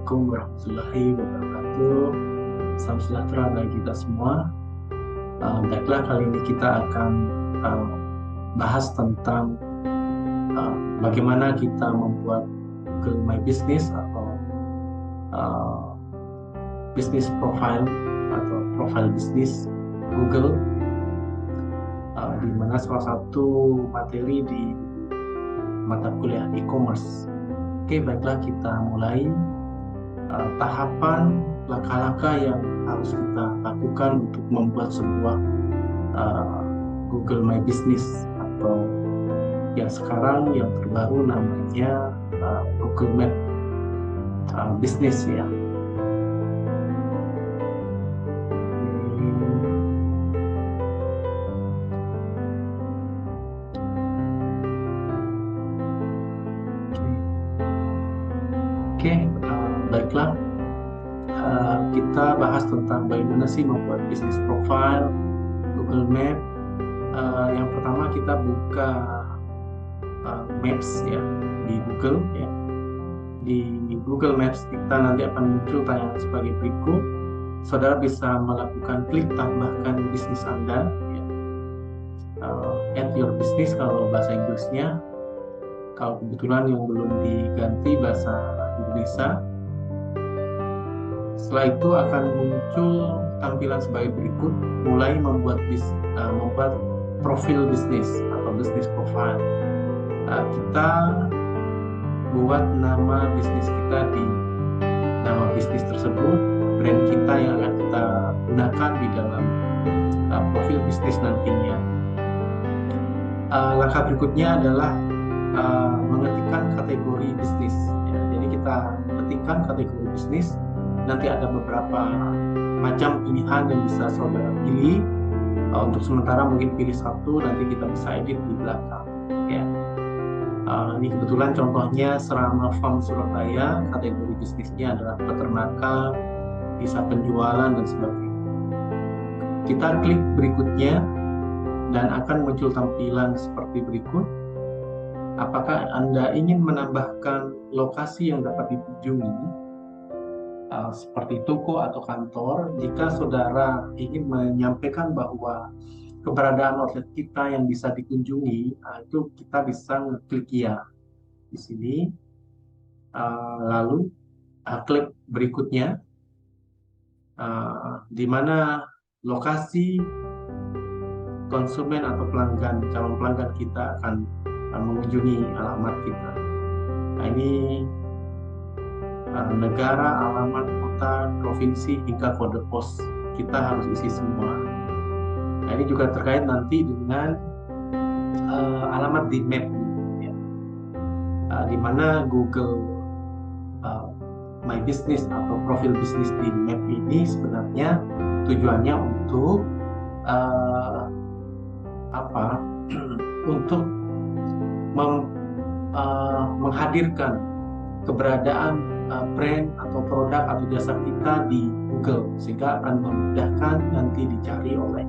Assalamualaikum warahmatullahi wabarakatuh. Salam sejahtera bagi kita semua. Baiklah, kali ini kita akan bahas tentang bagaimana kita membuat Google My Business atau business profile atau profile bisnis Google, di mana salah satu materi di mata kuliah e-commerce. Oke, baiklah, kita mulai tahapan langkah-langkah yang harus kita lakukan untuk membuat sebuah Google My Business atau yang sekarang yang terbaru namanya Google Map Business ya. Oke, baiklah, kita bahas tentang bagaimana sih membuat bisnis profile Google Map. Yang pertama kita buka Maps ya di Google ya. Di Google Maps kita nanti akan muncul tayangan sebagai berikut. Saudara bisa melakukan klik tambahkan bisnis Anda ya. Add your business kalau bahasa Inggrisnya. Kalau kebetulan yang belum diganti bahasa Indonesia. Setelah itu akan muncul tampilan sebagai berikut, mulai membuat profil bisnis atau bisnis profile. Kita buat nama bisnis kita di nama bisnis tersebut, brand kita yang akan kita gunakan di dalam profil bisnis nantinya. Langkah berikutnya adalah mengetikkan kategori bisnis ya. Jadi kita ketikkan kategori bisnis, nanti ada beberapa macam pilihan yang bisa saudara pilih. Untuk sementara mungkin pilih satu, nanti kita bisa edit di belakang ya. Ini kebetulan contohnya Serama Farm Surabaya, kategori bisnisnya adalah peternakan, bisa penjualan dan sebagainya. Kita klik berikutnya dan akan muncul tampilan seperti berikut. Apakah Anda ingin menambahkan lokasi yang dapat dikunjungi, seperti toko atau kantor? Jika saudara ingin menyampaikan bahwa keberadaan outlet kita yang bisa dikunjungi, itu kita bisa ngeklik ya di sini. Lalu klik berikutnya, di mana lokasi konsumen atau calon pelanggan kita akan mengunjungi alamat kita. Nah, ini negara, alamat, kota, provinsi, hingga kode pos kita harus isi semua. Nah, ini juga terkait nanti dengan alamat di map ya. Di mana Google My Business atau profil bisnis di map ini sebenarnya tujuannya untuk untuk menghadirkan keberadaan brand atau produk atau jasa kita di Google, sehingga akan memudahkan nanti dicari oleh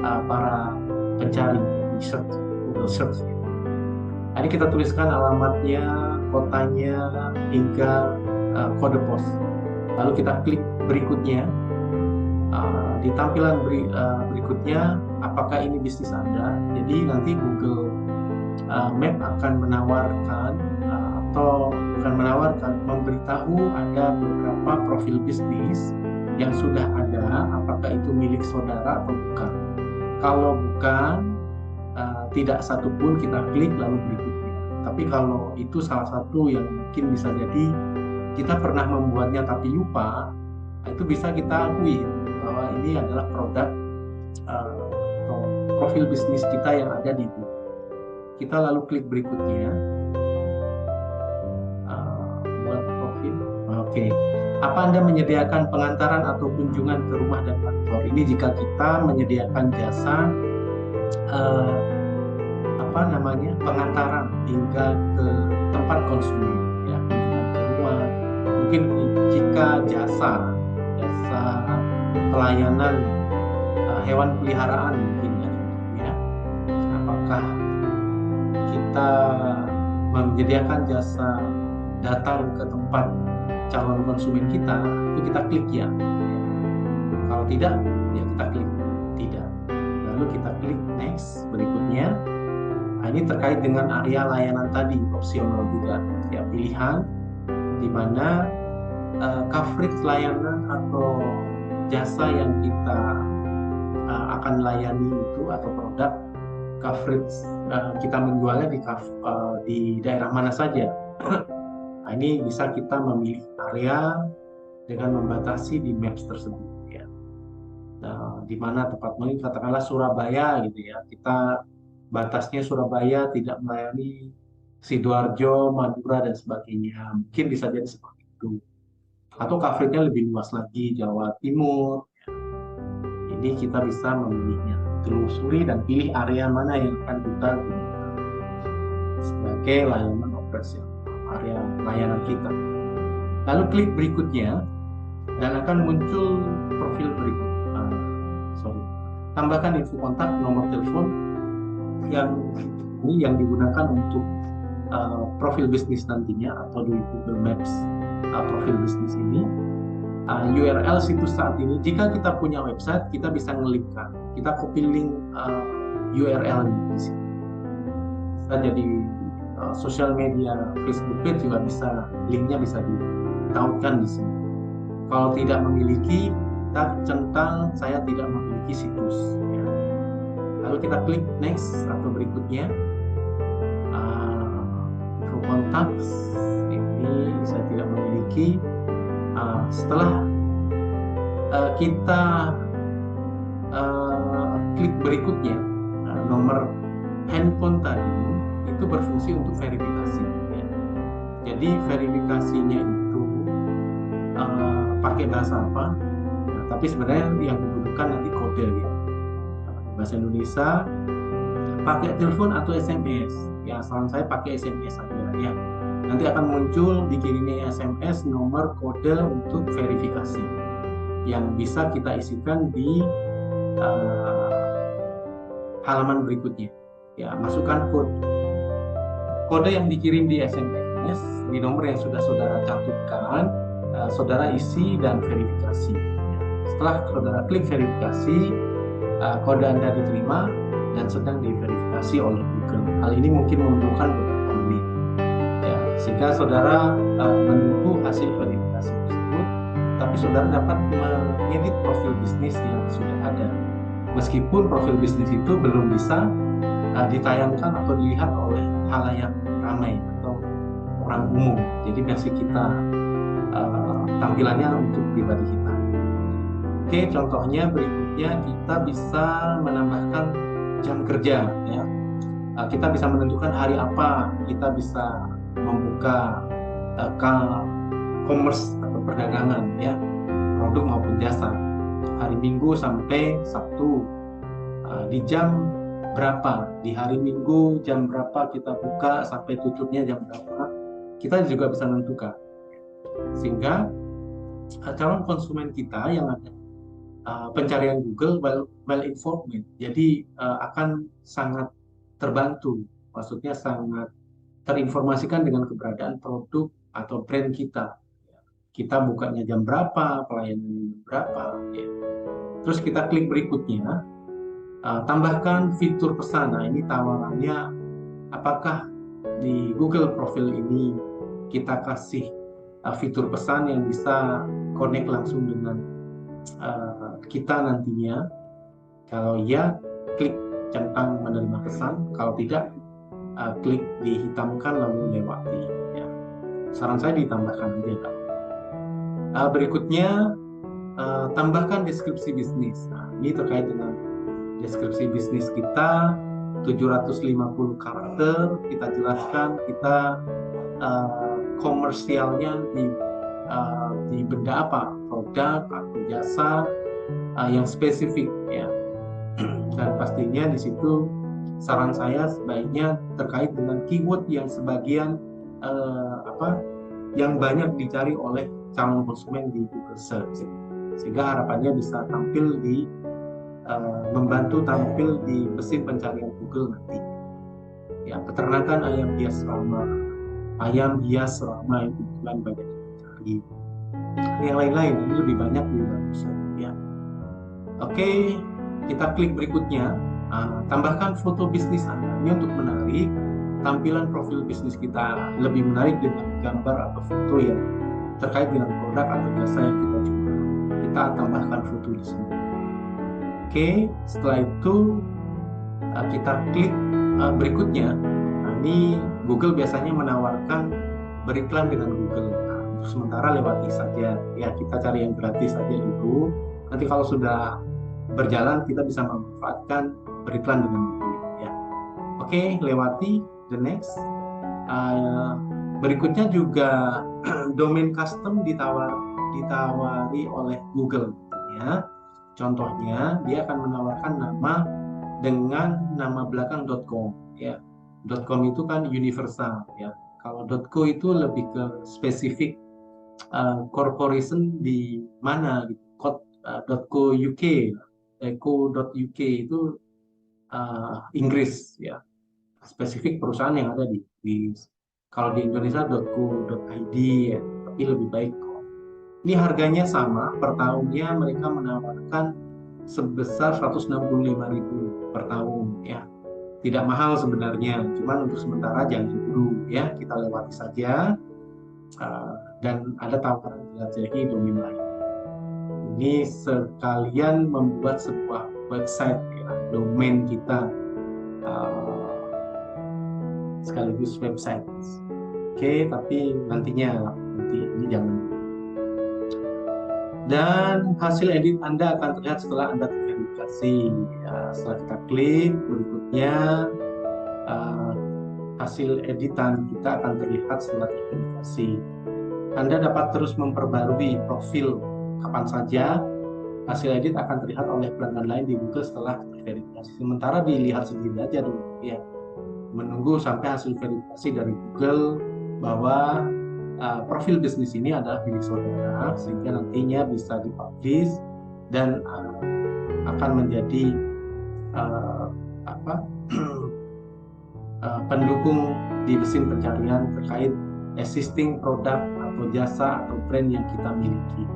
para pencari di Google Search. Ini kita tuliskan alamatnya, kotanya, hingga kode pos. Lalu kita klik berikutnya. Di tampilan berikutnya, apakah ini bisnis Anda? Jadi nanti Google Map akan menawarkan memberitahu ada beberapa profil bisnis yang sudah ada, apakah itu milik saudara atau bukan. Kalau bukan, tidak satupun kita klik lalu berikutnya. Tapi kalau itu salah satu yang mungkin bisa jadi kita pernah membuatnya tapi lupa, itu bisa kita akui bahwa ini adalah produk atau profil bisnis kita yang ada di Google. Kita lalu klik berikutnya, buat profil. Oke. Apa Anda menyediakan pengantaran atau kunjungan ke rumah dan kantor? Ini jika kita menyediakan jasa pengantaran hingga ke tempat konsumen ya, kunjungan ke rumah. Mungkin jika jasa pelayanan hewan peliharaan mungkin ya. Apakah kita menyediakan jasa datang ke tempat calon konsumen kita, itu kita klik ya. Kalau tidak, ya kita klik tidak. Lalu kita klik next berikutnya. Nah, ini terkait dengan area layanan tadi, opsional juga. Ya, pilihan di mana coverage layanan atau jasa yang kita akan layani itu atau produk coverage kita menjualnya di daerah mana saja. Nah, ini bisa kita memilih area dengan membatasi di maps tersebut ya. Nah, di mana tepatnya katakanlah Surabaya gitu ya. Kita batasnya Surabaya, tidak melayani Sidoarjo, Madura dan sebagainya. Mungkin bisa jadi seperti itu. Atau coverage-nya lebih luas lagi, Jawa Timur. Ini kita bisa memilihnya, telusuri dan pilih area mana yang akan kita gunakan sebagai layanan operasional, area layanan kita. Lalu klik berikutnya dan akan muncul profil berikut. Tambahkan info kontak, nomor telepon yang digunakan untuk profil bisnis nantinya atau di Google Maps profil bisnis ini. URL situs saat ini, jika kita punya website, kita bisa ngelipkan, kita copy link URL di sini. Bisa jadi sosial media, Facebook page juga bisa, linknya bisa ditautkan di sini. Kalau tidak memiliki, kita centang saya tidak memiliki situs. Ya. Lalu kita klik next atau berikutnya. Info kontak, ini saya tidak memiliki. Setelah kita klik berikutnya, nomor handphone tadi itu berfungsi untuk verifikasi ya. Jadi verifikasinya itu pakai bahasa apa ya, tapi sebenarnya yang dibutuhkan nanti kode ya. Bahasa Indonesia, pakai telepon atau SMS ya, saran saya pakai SMS saja ya. Nanti akan muncul dikirimnya SMS nomor kode untuk verifikasi yang bisa kita isikan di halaman berikutnya. Ya, masukkan kode yang dikirim di SMS di nomor yang sudah saudara cantumkan, saudara isi dan verifikasi. Setelah saudara klik verifikasi, kode Anda diterima dan sedang diverifikasi oleh Google. Hal ini mungkin membutuhkan beberapa menit. Sehingga saudara menunggu hasil verifikasi tersebut, tapi saudara dapat mengedit profil bisnis yang sudah ada. Meskipun profil bisnis itu belum bisa ditayangkan atau dilihat oleh halayak ramai atau orang umum. Jadi masih kita tampilannya untuk pribadi kita. Oke, contohnya berikutnya kita bisa menambahkan jam kerja. Ya. Kita bisa menentukan hari apa kita bisa membuka commerce atau perdagangan ya, produk maupun jasa, hari Minggu sampai Sabtu, di jam berapa, di hari Minggu jam berapa kita buka sampai tutupnya jam berapa, kita juga bisa menentukan, sehingga calon konsumen kita yang ada pencarian Google well informed, jadi akan sangat terbantu, maksudnya sangat terinformasikan dengan keberadaan produk atau brand kita. Kita bukanya jam berapa, pelayanannya berapa. Ya. Terus kita klik berikutnya, tambahkan fitur pesan. Nah, ini tawarannya, apakah di Google profil ini kita kasih fitur pesan yang bisa connect langsung dengan kita nantinya. Kalau ya, klik centang menerima pesan. Kalau tidak, klik dihitamkan lalu lewati ya. Saran saya ditambahkan aja Kak. Berikutnya tambahkan deskripsi bisnis. Nah, ini terkait dengan deskripsi bisnis kita, 750 karakter, kita jelaskan kita komersialnya di benda apa, produk atau jasa yang spesifik ya. Dan pastinya di situ saran saya sebaiknya terkait dengan keyword yang sebagian yang banyak dicari oleh calon konsumen di Google Search, sehingga harapannya bisa tampil membantu tampil di mesin pencarian Google nanti. Ya, peternakan ayam hias Rama itu kebetulan banyak dicari. yang lain-lain. Ini lebih banyak di website ya. Oke, kita klik berikutnya. Tambahkan foto bisnis Anda. Ini untuk menarik tampilan profil bisnis kita lebih menarik dengan gambar atau foto yang terkait dengan produk atau jasa yang kita jual. Kita tambahkan foto di sini. Oke, setelah itu kita klik berikutnya. Ini Google biasanya menawarkan beriklan dengan Google. Untuk sementara lewati saja. Ya, kita cari yang gratis saja dulu. Nanti kalau sudah berjalan kita bisa memanfaatkan beriklan dengan Google. Ya. Oke, lewati. The next. Berikutnya juga domain custom ditawari oleh Google. Ya. Contohnya dia akan menawarkan nama dengan nama belakang .com. Ya. .com itu kan universal. Ya. Kalau .co itu lebih ke spesifik corporation di mana gitu. .co.uk, .co.uk itu Inggris ya. Spesifik perusahaan yang ada di kalau di Indonesia .co.id ya, tapi lebih baik kok. Ini harganya sama, per tahunnya mereka menawarkan sebesar 165.000 per tahun ya. Tidak mahal sebenarnya, cuman untuk sementara jangan dulu ya, kita lewati saja. Dan ada tawaran jelajahi domain lain. Ini sekalian membuat sebuah website ya, domain kita sekaligus website. Oke, tapi nanti ini jangan. Dan hasil edit Anda akan terlihat setelah Anda terverifikasi. Ya, setelah kita klik berikutnya, hasil editan kita akan terlihat setelah terverifikasi. Anda dapat terus memperbarui profil kapan saja. Hasil edit akan terlihat oleh pelanggan lain di Google setelah terverifikasi. Sementara dilihat sendiri aja dulu ya. Menunggu sampai hasil verifikasi dari Google bahwa profil bisnis ini adalah milik saudara, sehingga nantinya bisa dipublish dan akan menjadi pendukung di mesin pencarian terkait existing produk atau jasa atau brand yang kita miliki.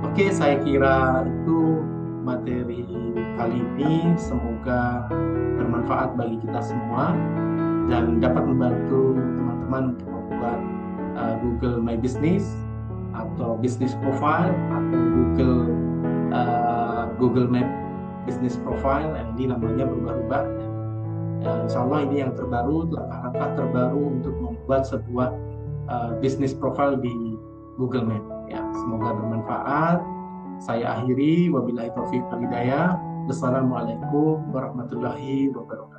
Oke, saya kira itu materi kali ini. Semoga bermanfaat bagi kita semua dan dapat membantu teman-teman untuk membuat Google My Business atau Business Profile atau Google Map Business Profile. Ini namanya berubah-ubah. Insya Allah ini yang terbaru, langkah-langkah terbaru untuk membuat sebuah business profile di Google Map. Ya, semoga bermanfaat. Saya akhiri, wabillahi taufiq wal hidayah. Wassalamualaikum warahmatullahi wabarakatuh.